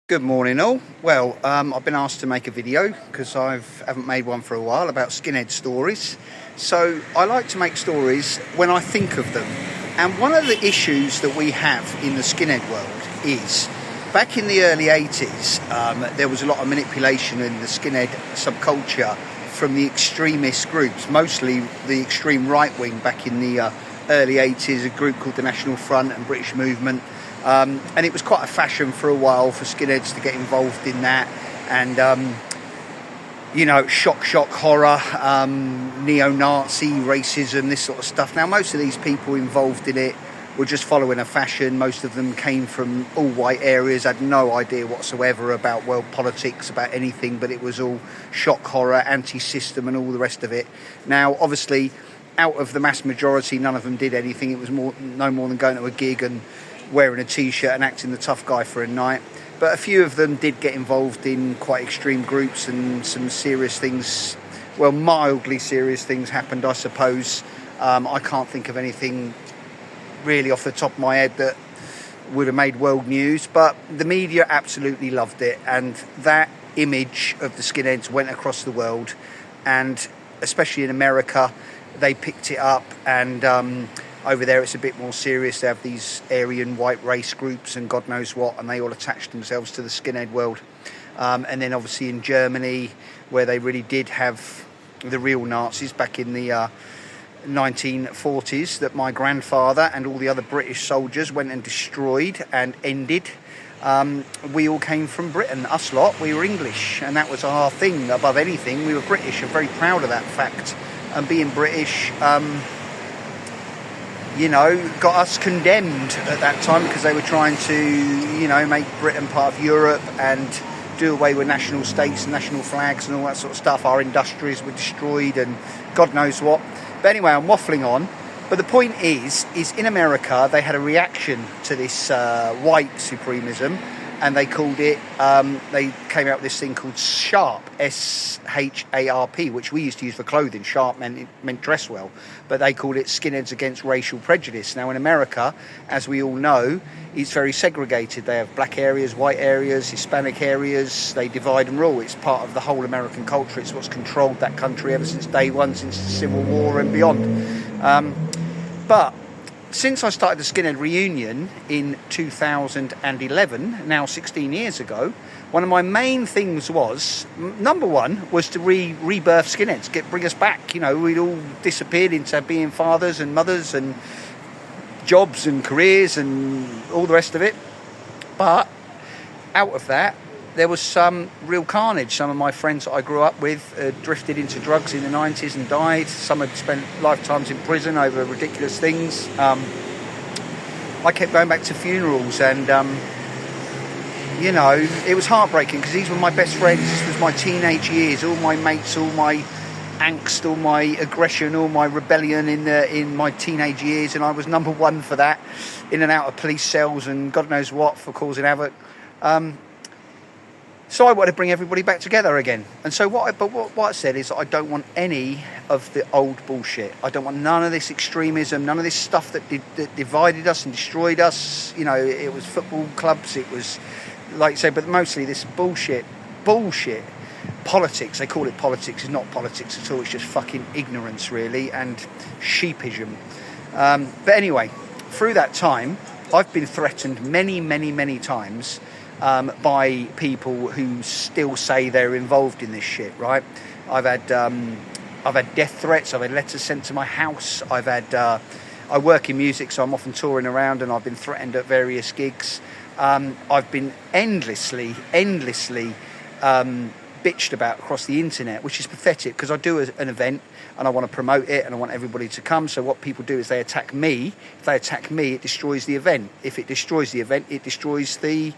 Good morning all. Well, I've been asked to make a video because I haven't made one for a while about skinhead stories. So I like to make stories when I think of them. And one of the issues that we have in the skinhead world is back in the early 80s, there was a lot of manipulation in the skinhead subculture from the extremist groups, mostly the extreme right wing back in the early 80s, a group called the National Front and British Movement. And it was quite a fashion for a while for skinheads to get involved in that, and shock horror, neo-Nazi racism, this sort of stuff. Now most of these people involved in it were just following a fashion. Most of them came from all white areas, had no idea whatsoever about world politics, about anything, but it was all shock horror, anti-system and all the rest of it. Now obviously out of the mass majority, none of them did anything. It was no more than going to a gig and wearing a t-shirt and acting the tough guy for a night. But a few of them did get involved in quite extreme groups, and some serious things, well, mildly serious things happened, I suppose. I can't think of anything really off the top of my head that would have made world news, but the media absolutely loved it, and that image of the skinheads went across the world, and especially in America they picked it up, and over there it's a bit more serious. They have these Aryan white race groups and God knows what, and they all attached themselves to the skinhead world. And then obviously in Germany, where they really did have the real Nazis back in the 1940s, that my grandfather and all the other British soldiers went and destroyed and ended. We all came from Britain, us lot. We were English, and that was our thing above anything. We were British and very proud of that fact. And being British, got us condemned at that time because they were trying to, make Britain part of Europe and do away with national states and national flags and all that sort of stuff. Our industries were destroyed and God knows what. But anyway, I'm waffling on. But the point is in America, they had a reaction to this white supremism, and they called it, they came out with this thing called SHARP, S-H-A-R-P, which we used to use for clothing. SHARP meant dress well, but they called it Skinheads Against Racial Prejudice. Now in America, as we all know, it's very segregated. They have black areas, white areas, Hispanic areas. They divide and rule. It's part of the whole American culture. It's what's controlled that country ever since day one, since the Civil War and beyond. But since I started the Skinhead Reunion in 2011, now 16 years ago, one of my main things was, number one, was to rebirth skinheads, bring us back. We'd all disappeared into being fathers and mothers and jobs and careers and all the rest of it. But out of that, there was some real carnage. Some of my friends that I grew up with drifted into drugs in the 90s and died. Some had spent lifetimes in prison over ridiculous things. I kept going back to funerals, and it was heartbreaking because these were my best friends. This was my teenage years, all my mates, all my angst, all my aggression, all my rebellion in my teenage years, and I was number one for that, in and out of police cells and God knows what, for causing havoc. So I want to bring everybody back together again. And so what I said is I don't want any of the old bullshit. I don't want none of this extremism, none of this stuff that divided us and destroyed us. It was football clubs, it was, like you say, but mostly this bullshit. Politics, they call it politics. It's not politics at all. It's just fucking ignorance, really, and sheepism. But anyway, through that time, I've been threatened many, many, many times by people who still say they're involved in this shit, right? I've had death threats. I've had letters sent to my house. I work in music, so I'm often touring around, and I've been threatened at various gigs. I've been endlessly bitched about across the internet, which is pathetic because I do an event and I want to promote it and I want everybody to come. So what people do is they attack me. If they attack me, it destroys the event. If it destroys the event, it destroys the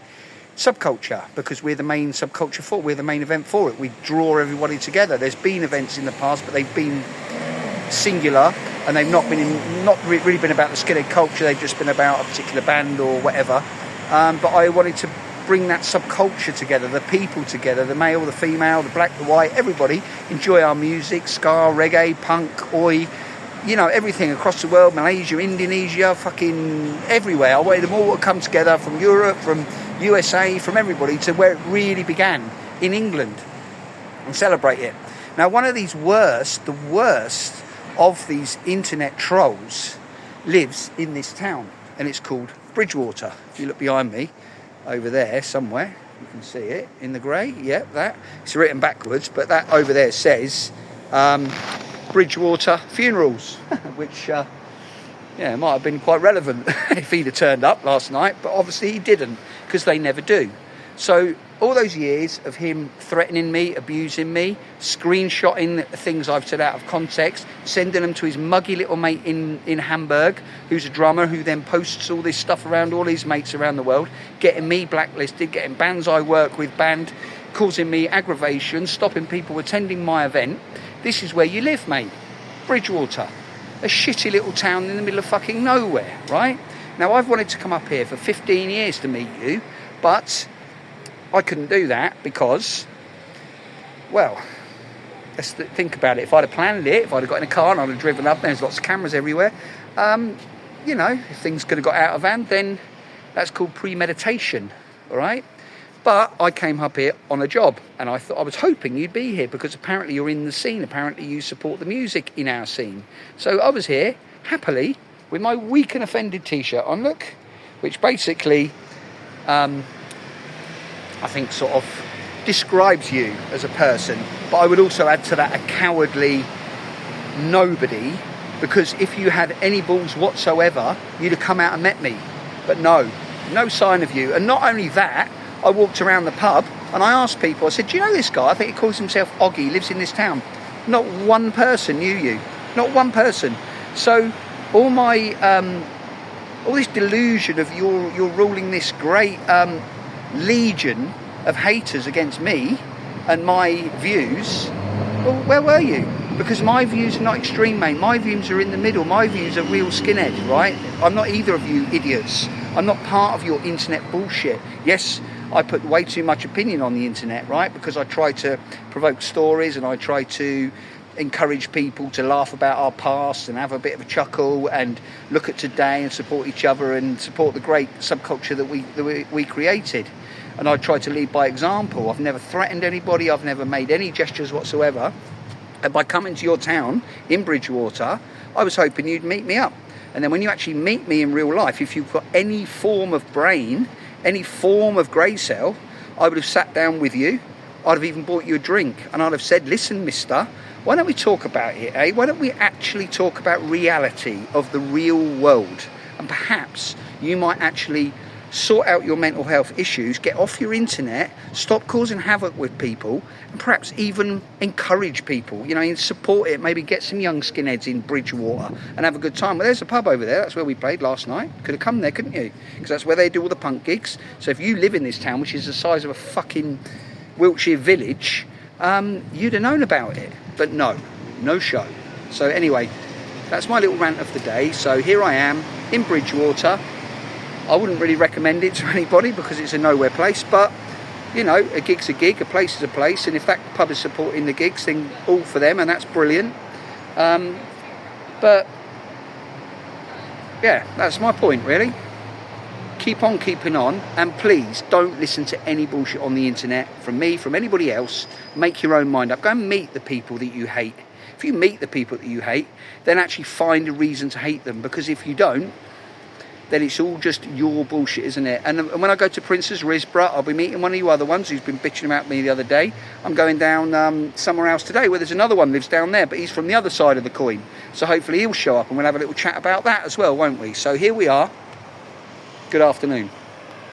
subculture, because we're the main subculture for it. We're the main event for it. We draw everybody together. There's been events in the past, but they've been singular and they've not really been about the skinhead culture. They've just been about a particular band or whatever. But I wanted to bring that subculture together, the people together, the male, the female, the black, the white, everybody enjoy our music, ska, reggae, punk, oi, everything across the world, Malaysia, Indonesia, fucking everywhere. I wanted them all to come together from Europe, from USA, from everybody, to where it really began, in England, and celebrate it. Now, one of these the worst of these internet trolls lives in this town, and it's called Bridgwater. If you look behind me, over there somewhere, you can see it in the grey. Yep, that. It's written backwards, but that over there says Bridgwater Funerals, which might have been quite relevant if he'd have turned up last night, but obviously he didn't, because they never do. So all those years of him threatening me, abusing me, screenshotting things I've said out of context, sending them to his muggy little mate in Hamburg, who's a drummer, who then posts all this stuff around all his mates around the world, getting me blacklisted, getting bands I work with banned, causing me aggravation, stopping people attending my event. This is where you live, mate. Bridgwater. A shitty little town in the middle of fucking nowhere, right? Now, I've wanted to come up here for 15 years to meet you, but I couldn't do that because, well, let's think about it. If I'd have planned it, if I'd have got in a car and I'd have driven up, there's lots of cameras everywhere, if things could have got out of hand, then that's called premeditation, all right? But I came up here on a job, and I was hoping you'd be here, because apparently you're in the scene. Apparently you support the music in our scene. So I was here, happily, with my Weak and Offended t-shirt on, look, which basically, I think sort of describes you as a person. But I would also add to that a cowardly nobody, because if you had any balls whatsoever, you'd have come out and met me. But no sign of you. And not only that, I walked around the pub and I asked people, I said, do you know this guy? I think he calls himself Oggy, he lives in this town. Not one person knew you. Not one person. So all my, all this delusion of you're ruling this great legion of haters against me and my views, well, where were you? Because my views are not extreme, mate. My views are in the middle. My views are real skinhead, right? I'm not either of you idiots. I'm not part of your internet bullshit. Yes, I put way too much opinion on the internet, right? Because I try to provoke stories and I try to encourage people to laugh about our past and have a bit of a chuckle and look at today and support each other and support the great subculture that we created. And I try to lead by example. I've never threatened anybody. I've never made any gestures whatsoever. And by coming to your town in Bridgwater, I was hoping you'd meet me up. And then when you actually meet me in real life, if you've got any form of brain, any form of grey cell, I would have sat down with you. I'd have even bought you a drink. And I'd have said, listen, mister, why don't we talk about it, eh? Why don't we actually talk about reality of the real world? And perhaps you might actually sort out your mental health issues, get off your internet, stop causing havoc with people, and perhaps even encourage people, and support it. Maybe get some young skinheads in Bridgwater and have a good time. Well, there's a pub over there. That's where we played last night. Could have come there, couldn't you? Because that's where they do all the punk gigs. So if you live in this town, which is the size of a fucking Wiltshire village, you'd have known about it. But no show. So anyway, that's my little rant of the day. So here I am in Bridgwater. I wouldn't really recommend it to anybody because it's a nowhere place, but a gig's a gig, a place is a place, and if that pub is supporting the gigs, then all for them, and that's brilliant. But yeah, that's my point really. Keep on keeping on, and please don't listen to any bullshit on the internet from me, from anybody else. Make your own mind up. Go and meet the people that you hate. If you meet the people that you hate, then actually find a reason to hate them, because if you don't, then it's all just your bullshit, isn't it? And when I go to Prince's Risborough, I'll be meeting one of you other ones who's been bitching about me the other day. I'm going down somewhere else today where there's another one lives down there, but he's from the other side of the coin. So hopefully he'll show up and we'll have a little chat about that as well, won't we? So here we are. Good afternoon.